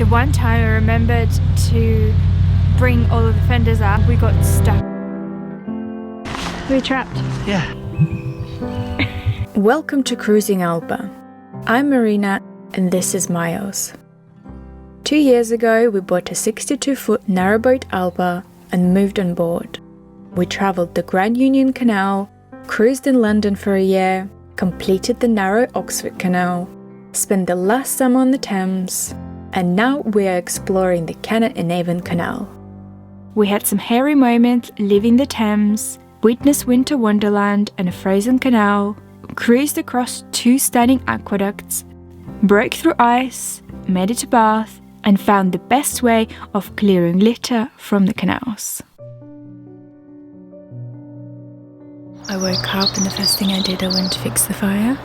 one time I remembered to bring all of the fenders up. We got stuck. We're trapped. Yeah. Welcome to Cruising Alba. I'm Marina and this is Miles. 2 years ago we bought a 62-foot narrowboat Alba and moved on board. We travelled the Grand Union Canal, cruised in London for a year, completed the narrow Oxford Canal, spent the last summer on the Thames, and now we are exploring the Kennet and Avon Canal. We had some hairy moments leaving the Thames, witnessed winter wonderland and a frozen canal, cruised across 2 stunning aqueducts, broke through ice, made it to Bath, and found the best way of clearing litter from the canals. I woke up and the first thing I did, I went to fix the fire.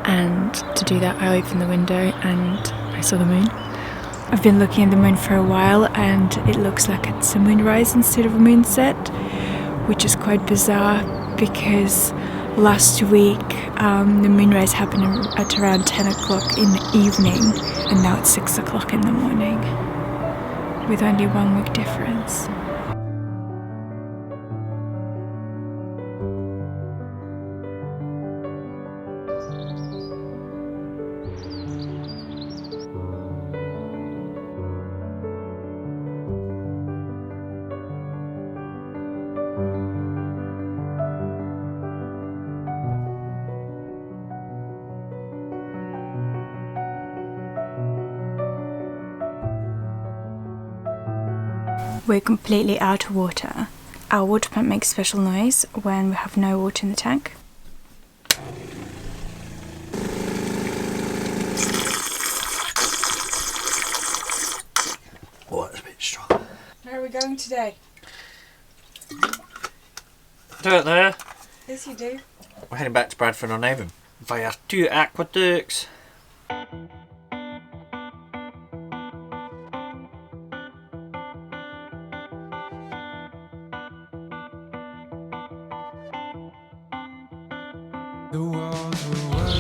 And to do that, I opened the window and I saw the moon. I've been looking at the moon for a while and it looks like it's a moonrise instead of a moonset, which is quite bizarre because last week the moonrise happened at around 10 o'clock in the evening and now it's 6 o'clock in the morning with only 1 week difference. We're completely out of water. Our water pump makes special noise when we have no water in the tank. Oh, that's a bit strong. Where are we going today? Don't know. Yes, you do. We're heading back to Bradford-on-Avon via 2 aqueducts.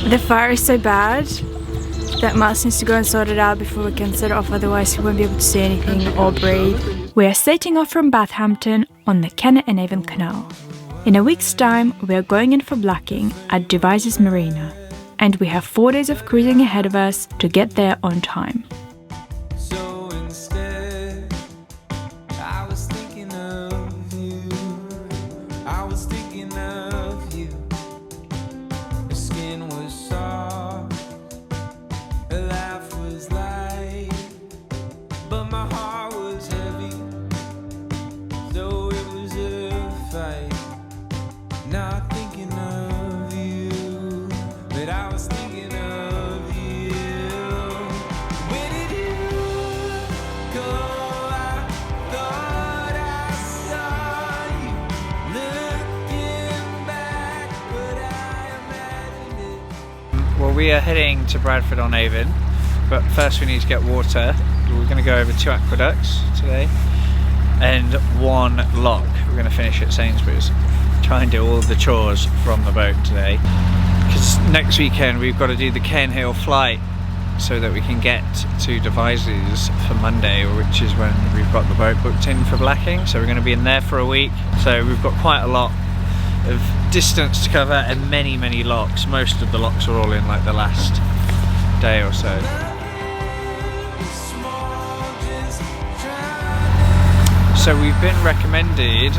The fire is so bad that Miles needs to go and sort it out before we can set it off, otherwise he won't be able to see anything or breathe. We are setting off from Bathampton on the Kennet and Avon Canal. In a week's time we are going in for blacking at Devizes Marina, and we have 4 days of cruising ahead of us to get there on time. We are heading to Bradford-on-Avon, but first we need to get water. We're going to go over 2 aqueducts today and 1 lock. We're going to finish at Sainsbury's. Try and do all the chores from the boat today, because next weekend we've got to do the Cairnhill flight so that we can get to Devizes for Monday, which is when we've got the boat booked in for blacking. So we're going to be in there for a week. So we've got quite a lot of distance to cover and many locks. Most of the locks are all in like the last day or so. So we've been recommended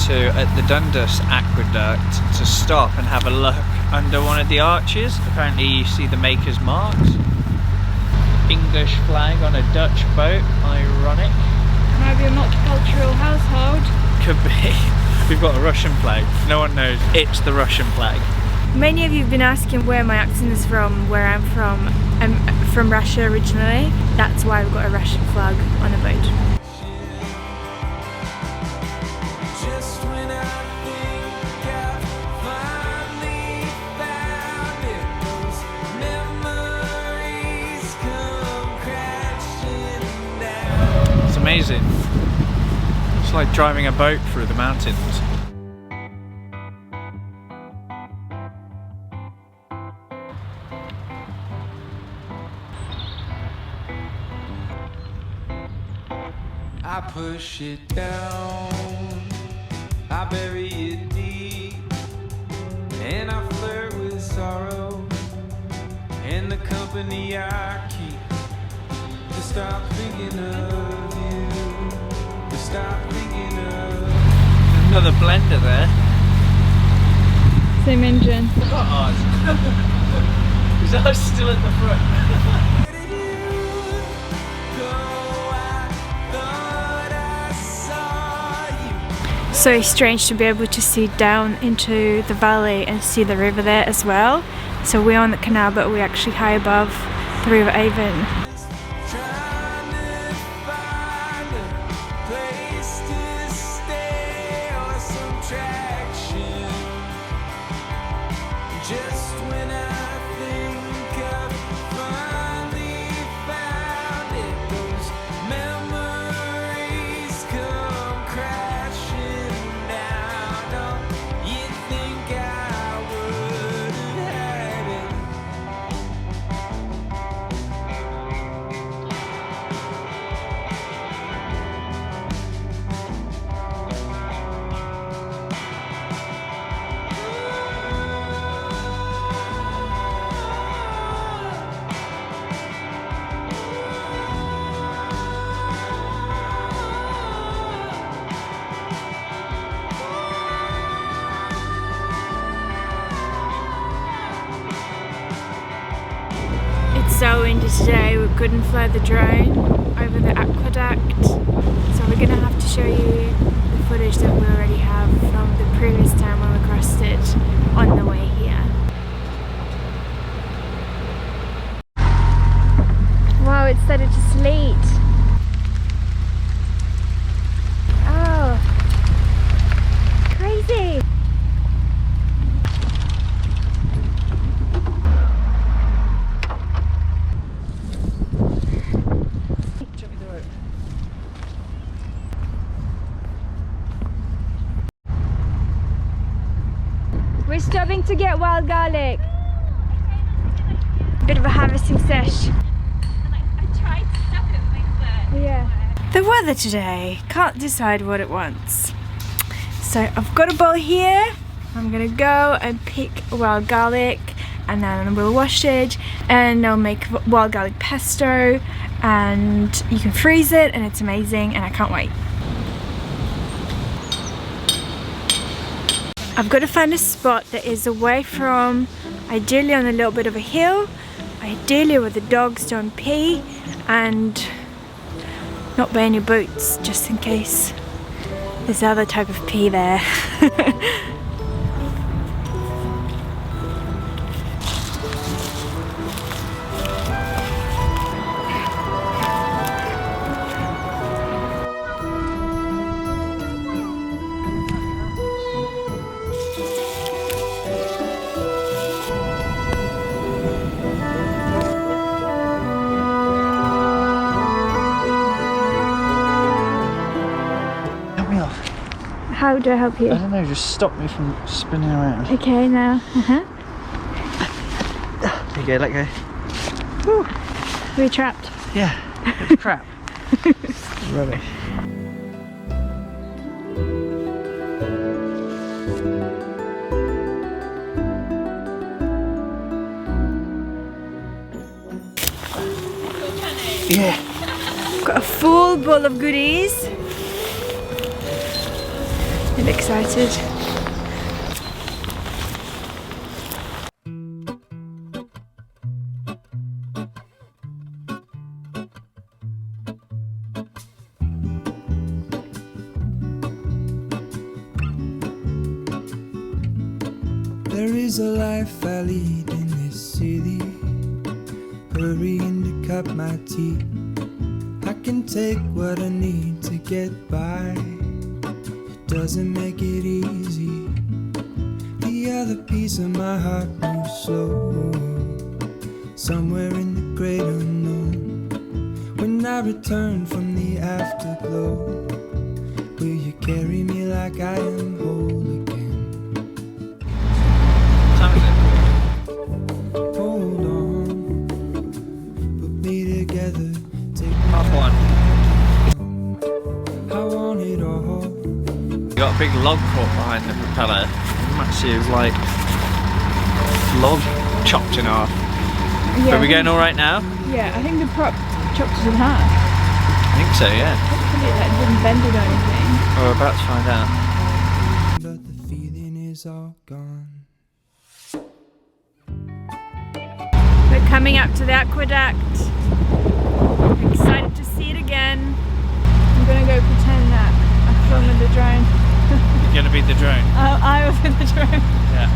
to, at the Dundas Aqueduct, to stop and have a look under one of the arches. Apparently you see the maker's marks. English flag on a Dutch boat, ironic. Maybe a multicultural household. Could be. We've got a Russian flag. No one knows. It's the Russian flag. Many of you have been asking where my accent is from, where I'm from. I'm from Russia originally. That's why we've got a Russian flag on a boat. It's amazing. It's like driving a boat through the mountains. push it down, I bury it deep, and I flirt with sorrow and the company I keep. To stop thinking of you, to stop thinking of Another blender there. Same engine. Is ours still at the front? So strange to be able to see down into the valley and see the river there as well. So we're on the canal, but we're actually high above the River Avon. Just when I think I've finally found it, those memories come crashing down. Don't you think I would have had it? It's so windy today, we couldn't fly the drone over the aqueduct. So we're gonna have to show you the footage that we already have from the previous time when we crossed it on the way here. Wow, it started to sleet. Oh, crazy. We're stopping to get wild garlic. Bit of a harvesting sesh. Yeah. The weather today, can't decide what it wants. So I've got a bowl here. I'm gonna go and pick wild garlic and then we'll wash it and I'll make wild garlic pesto and you can freeze it and it's amazing and I can't wait. I've got to find a spot that is away from, ideally on a little bit of a hill, ideally where the dogs don't pee and not by any boots, just in case there's other type of pee there. How do I help you? I don't know, just stop me from spinning around. Okay, now. There you go, let go. Whew. We're trapped. Yeah, it's crap. Rubbish. Yeah. Got a full bowl of goodies. I'm excited. There is a life I lead in this city, hurrying to cut my teeth. I can take what I need to get by. It doesn't make it easy. The other piece of my heart moves slow, somewhere in the great unknown. When I return from the afterglow, will you carry me like I am whole again? Hold on, put me together, take me Half one. Got a big log caught behind the propeller. Massive, like, log chopped in half. Yeah, Are we going all right now? Yeah, I think the prop chopped it in half. I think so, yeah. Hopefully that didn't bend it or anything. We're about to find out. But the feeling is all gone. We're coming up to the aqueduct. I'm excited to see it again. I'm gonna go pretend that I'm filming the drone. You're gonna be the drone. I was in the drone. Yeah.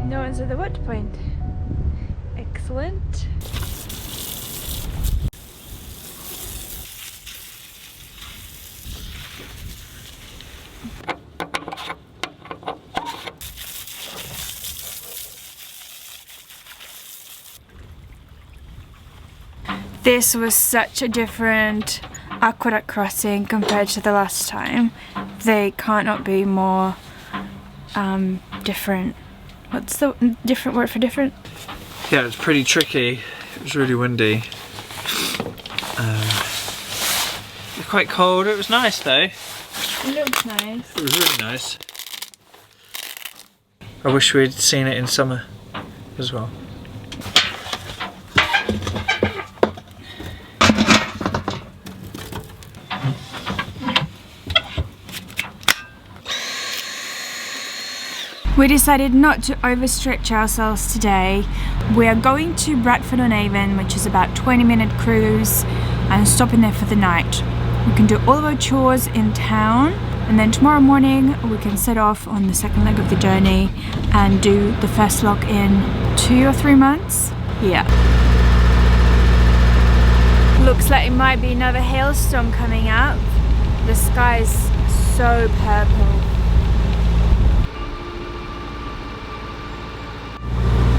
No one's at the water point. Excellent. This was such a different aqueduct crossing compared to the last time. They cannot be more different. What's the different word for different? Yeah, it's pretty tricky. It was really windy. It's quite cold. It was nice though. It looks nice. It was really nice. I wish we'd seen it in summer as well. We decided not to overstretch ourselves today. We are going to Bradford-on-Avon, which is about 20-minute cruise, and stopping there for the night. We can do all of our chores in town, and then tomorrow morning we can set off on the second leg of the journey and do the first lock in 2 or 3 months. Yeah. Looks like it might be another hailstorm coming up. The sky is so purple.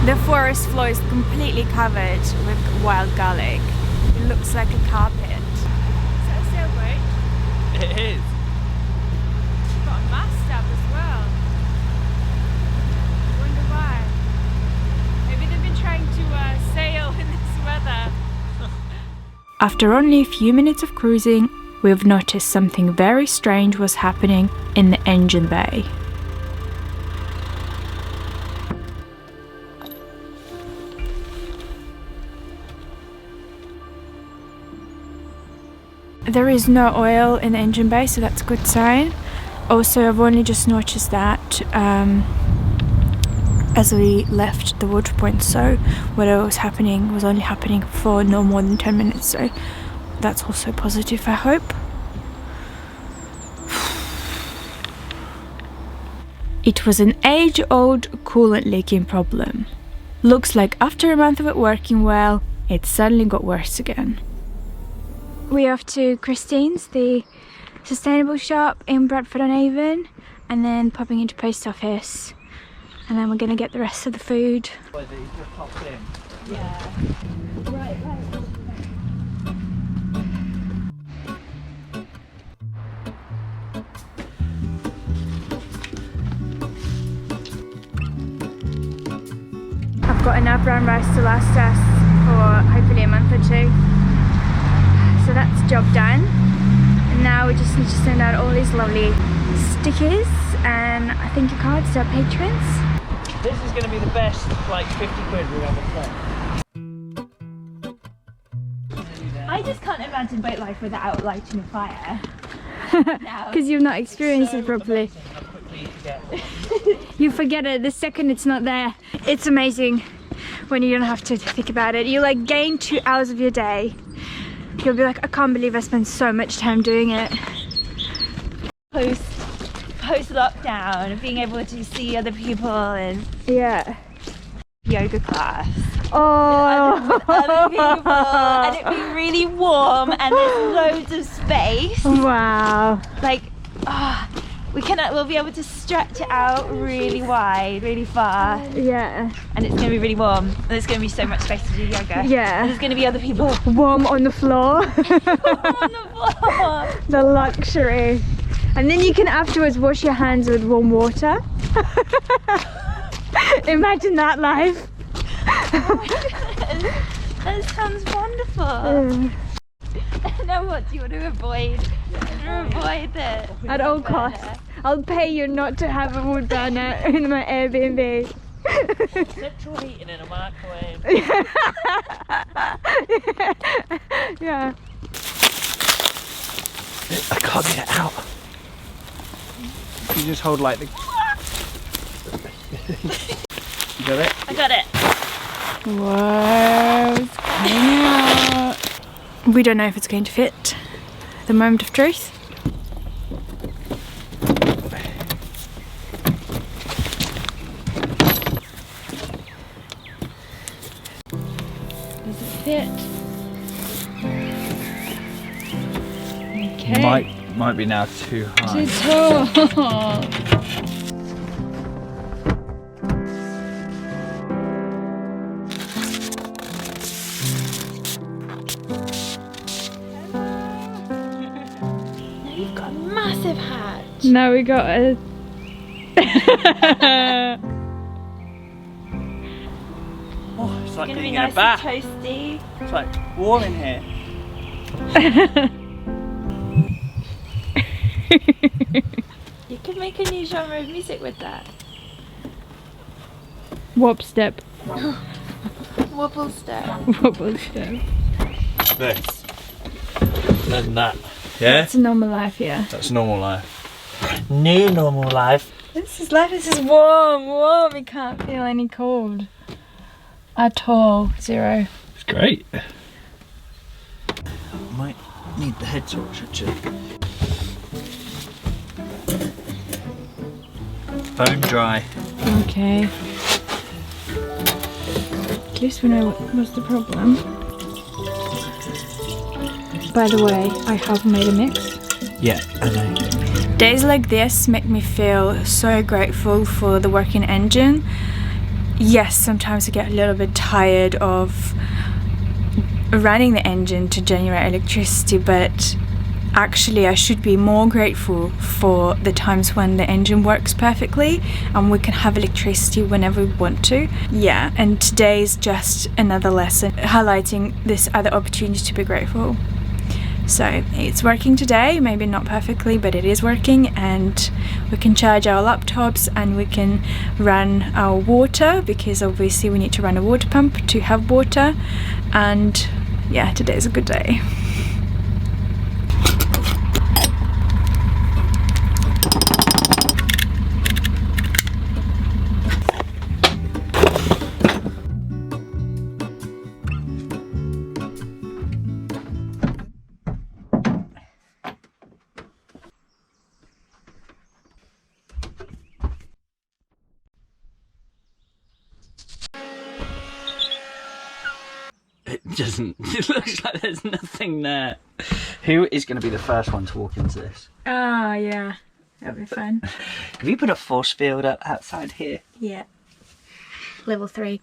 The forest floor is completely covered with wild garlic. It looks like a carpet. Is that a sailboat? It is. It's got a mast up as well. I wonder why. Maybe they've been trying to sail in this weather. After only a few minutes of cruising, we've noticed something very strange was happening in the engine bay. There is no oil in the engine bay, so that's a good sign. Also, I've only just noticed that as we left the water point, so whatever was happening was only happening for no more than 10 minutes, so that's also positive, I hope. It was an age-old coolant leaking problem. Looks like after a month of it working well, it suddenly got worse again. We're off to Christine's, the sustainable shop in Bradford-on-Avon, and then popping into post office, and then we're gonna get the rest of the food. Yeah. Right. I've got enough brown rice to last us for hopefully a month or 2. So that's job done, and now we just need to send out all these lovely stickers and I thank you cards to our patrons. This is going to be the best, like, 50 quid we've ever spent. I just can't imagine boat life without lighting a fire. Because you've not experienced it properly. You forget it the second it's not there. It's amazing. when you don't have to think about it. You like gain 2 hours of your day. You'll be like, I can't believe I spent so much time doing it. Post lockdown, being able to see other people and Yeah. yoga class. Oh. Other people, and it being really warm and there's loads of space. Wow. Like, we'll be able to stretch it out really wide, really far, Yeah. and it's going to be really warm. And there's going to be so much space to do yoga. Yeah. And there's going to be other people Warm on the floor. on the floor. The luxury. And then you can afterwards wash your hands with warm water. Imagine that life. That sounds wonderful. Now what do you want to avoid? Avoid it. At all costs. I'll pay you not to have a wood burner in my Airbnb. Central heating in a microwave. Yeah. I can't get it out. You just hold like the... You got it? I got it. Whoa, it's coming out. We don't know if it's going to fit. The moment of truth. Does it fit? Okay. Might be now too high. Too tall. You've got a massive hat. Now we got a... Oh, it's like It's going to be being in nice a bath. and toasty. It's like warm in here. You could make a new genre of music with that. Wop step. Wobble step. Wobble step. This. Then that. Yeah? It's a normal life, yeah. That's normal life. New normal life. This is life. This is warm, warm. You can't feel any cold at all. Zero. It's great. Might need the head torch actually. Bone dry. Okay. At least we know what's the problem. By the way, I have made a mix. Yeah, I know. Days like this make me feel so grateful for the working engine. Yes, sometimes I get a little bit tired of running the engine to generate electricity, but actually I should be more grateful for the times when the engine works perfectly and we can have electricity whenever we want to. Yeah, and today is just another lesson highlighting this other opportunity to be grateful. So it's working today, maybe not perfectly, but it is working, and we can charge our laptops and we can run our water, because obviously we need to run a water pump to have water. And yeah, today's a good day. It looks like there's nothing there. Who is going to be the first one to walk into this? Ah, yeah, that'll be fun. Have you put a force field up outside here? Yeah. Level 3.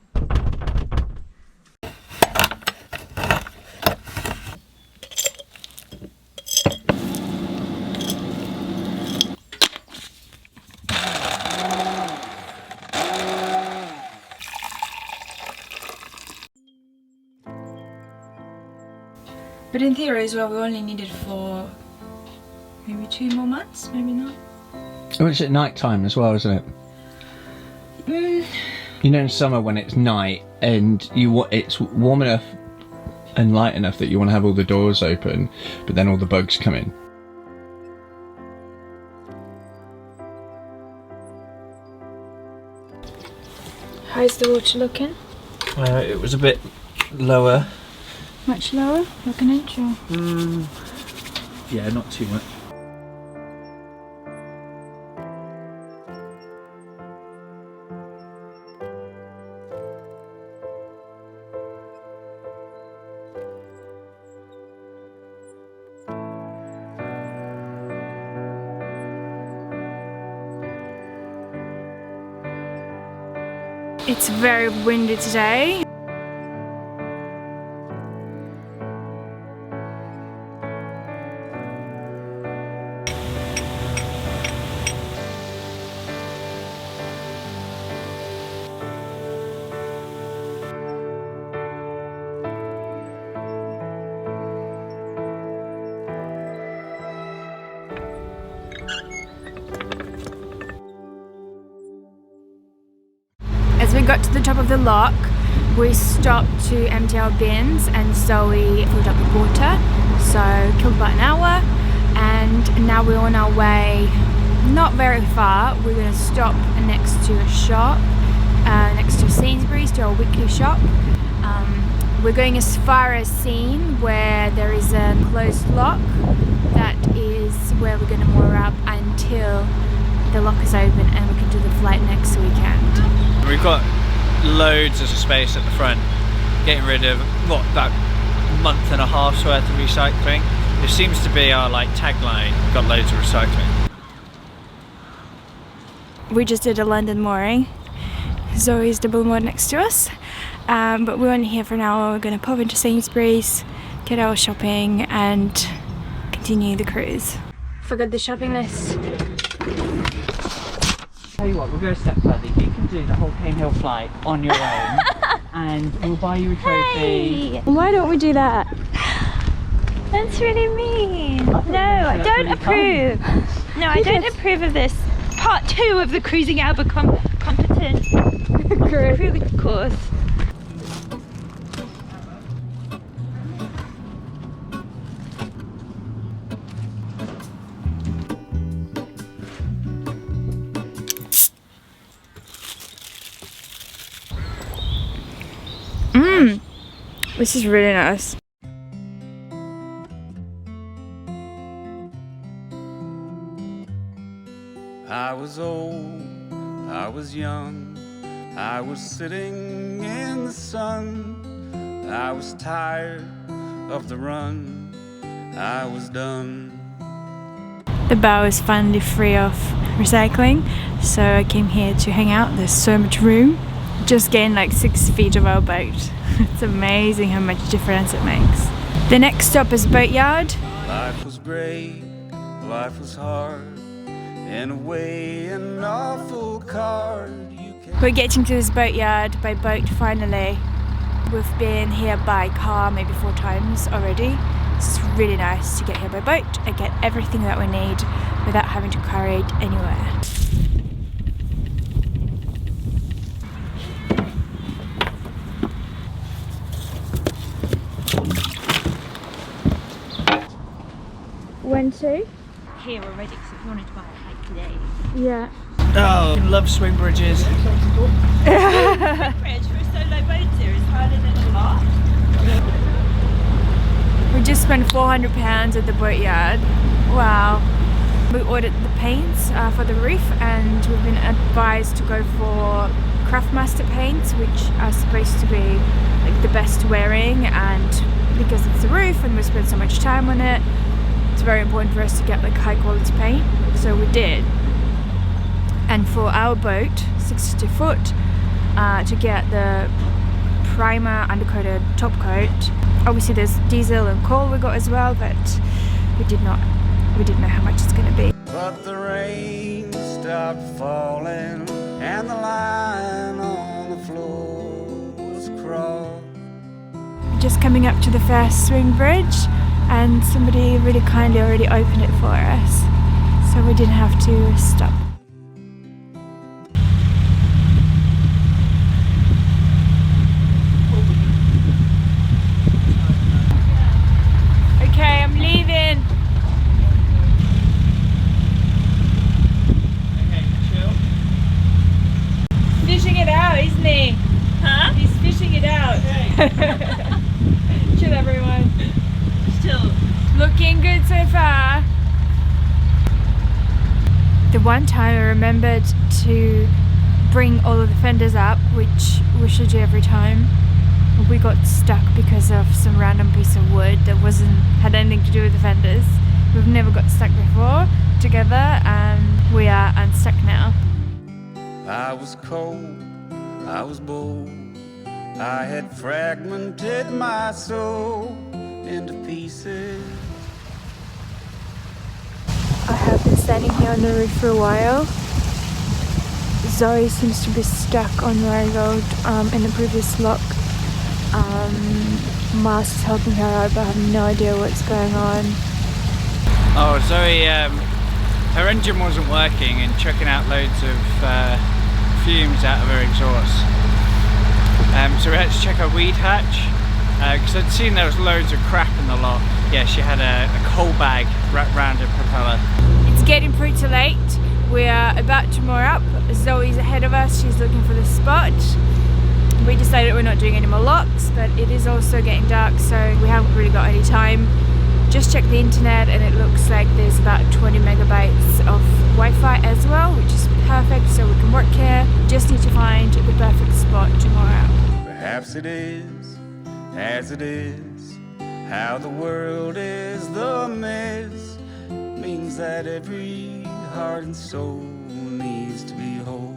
But in theory as well, we only need it for maybe 2 more months, maybe not. Oh, it's at night time as well, isn't it? You know, in summer when it's night and it's warm enough and light enough that you want to have all the doors open, but then all the bugs come in. How's the water looking? It was a bit lower. Much lower? Like an inch or? Yeah, not too much. It's very windy today. As we got to the top of the lock, we stopped to empty our bins and Zoe filled up with water. So killed about an hour, and now we're on our way, not very far. We're going to stop next to a shop, next to Sainsbury's, to our weekly shop. We're going as far as Scene, where there is a closed lock. That is where we're going to moor up until the lock is open and we can do the flight next weekend. We've got loads of space at the front, getting rid of what, about a month and a half's worth of recycling. It seems to be our like tagline, got loads of recycling. We just did a London mooring. Zoe's double moored next to us, but we're only here for an hour. We're going to pop into Sainsbury's, get our shopping and continue the cruise. Forgot the shopping list. Tell you what, we'll go a step further. You can do the whole Cane Hill flight on your own, and we'll buy you a trophy. Hey, Why don't we do that? that's really mean. No, I don't approve. No, I don't approve of this. Part 2 of the Cruising Alba competence cruising course. This is really nice. I was old, I was young, I was sitting in the sun, I was tired of the run, I was done. The bow is finally free of recycling, so I came here to hang out. There's so much room. Just gained like 6 feet of our boat. It's amazing how much difference it makes. The next stop is Boatyard. Life was great, life was hard, in a way an awful card. We're getting to this Boatyard by boat finally. We've been here by car maybe 4 times already. It's really nice to get here by boat and get everything that we need without having to carry it anywhere. When to? Here already, because if you wanted to buy it like today. Yeah. Oh, I love swing bridges. Bridge for a solo boater is harder than a lot. We just spent £400 at the Boatyard. Wow. We ordered the paints for the roof, and we've been advised to go for Craftmaster paints, which are supposed to be like the best wearing, and because it's the roof and we spent so much time on it, it's very important for us to get like high quality paint, so we did. And for our boat, 62 foot, to get the primer, undercoated, top coat, obviously there's diesel and coal we got as well, but we didn't know how much it's going to be. But the rain stopped falling and the line on the floor was crossed. Just coming up to the first swing bridge, and somebody really kindly already opened it for us, so we didn't have to stop. Okay, I'm leaving. Okay, chill. Fishing it out, isn't he? Huh? He's fishing it out. Looking good so far. The one time I remembered to bring all of the fenders up, which we should do every time. We got stuck because of some random piece of wood that had anything to do with the fenders. We've never got stuck before together, and we are unstuck now. I was cold, I was bold, I had fragmented my soul into pieces. I have been standing here on the roof for a while. Zoe seems to be stuck on Marigold in the previous lock. Mars is helping her out, but I have no idea what's going on. Oh, Zoe, her engine wasn't working and chucking out loads of fumes out of her exhaust. So we had to check her weed hatch, because I'd seen there was loads of crap in the lock. Yeah, she had a coal bag wrapped around her propeller. It's getting pretty late. We are about to moor up. Zoe's ahead of us, she's looking for the spot. We decided we're not doing any more locks, but it is also getting dark, so we haven't really got any time. Just checked the internet and it looks like there's about 20 megabytes of Wi-Fi as well, which is perfect, so we can work here. Just need to find the perfect spot to moor up. Perhaps it is, as it is, how the world is the mess, means that every heart and soul needs to be whole.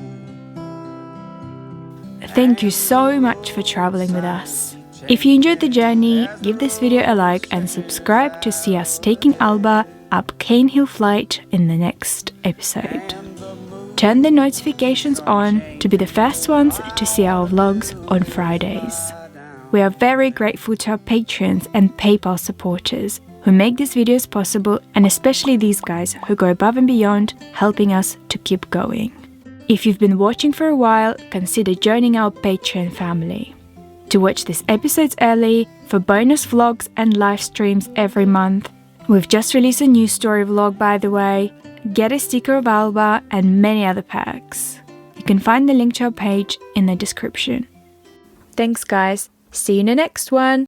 Thank you so much for traveling with us. If you enjoyed the journey, give this video a like and subscribe to see us taking Alba up Cane Hill Flight in the next episode. Turn the notifications on to be the first ones to see our vlogs on Fridays. We are very grateful to our patrons and PayPal supporters who make these videos possible, and especially these guys who go above and beyond helping us to keep going. If you've been watching for a while, consider joining our Patreon family. To watch these episodes early, for bonus vlogs and live streams every month, we've just released a new story vlog, by the way, get a sticker of Alba and many other perks. You can find the link to our page in the description. Thanks guys, see you in the next one!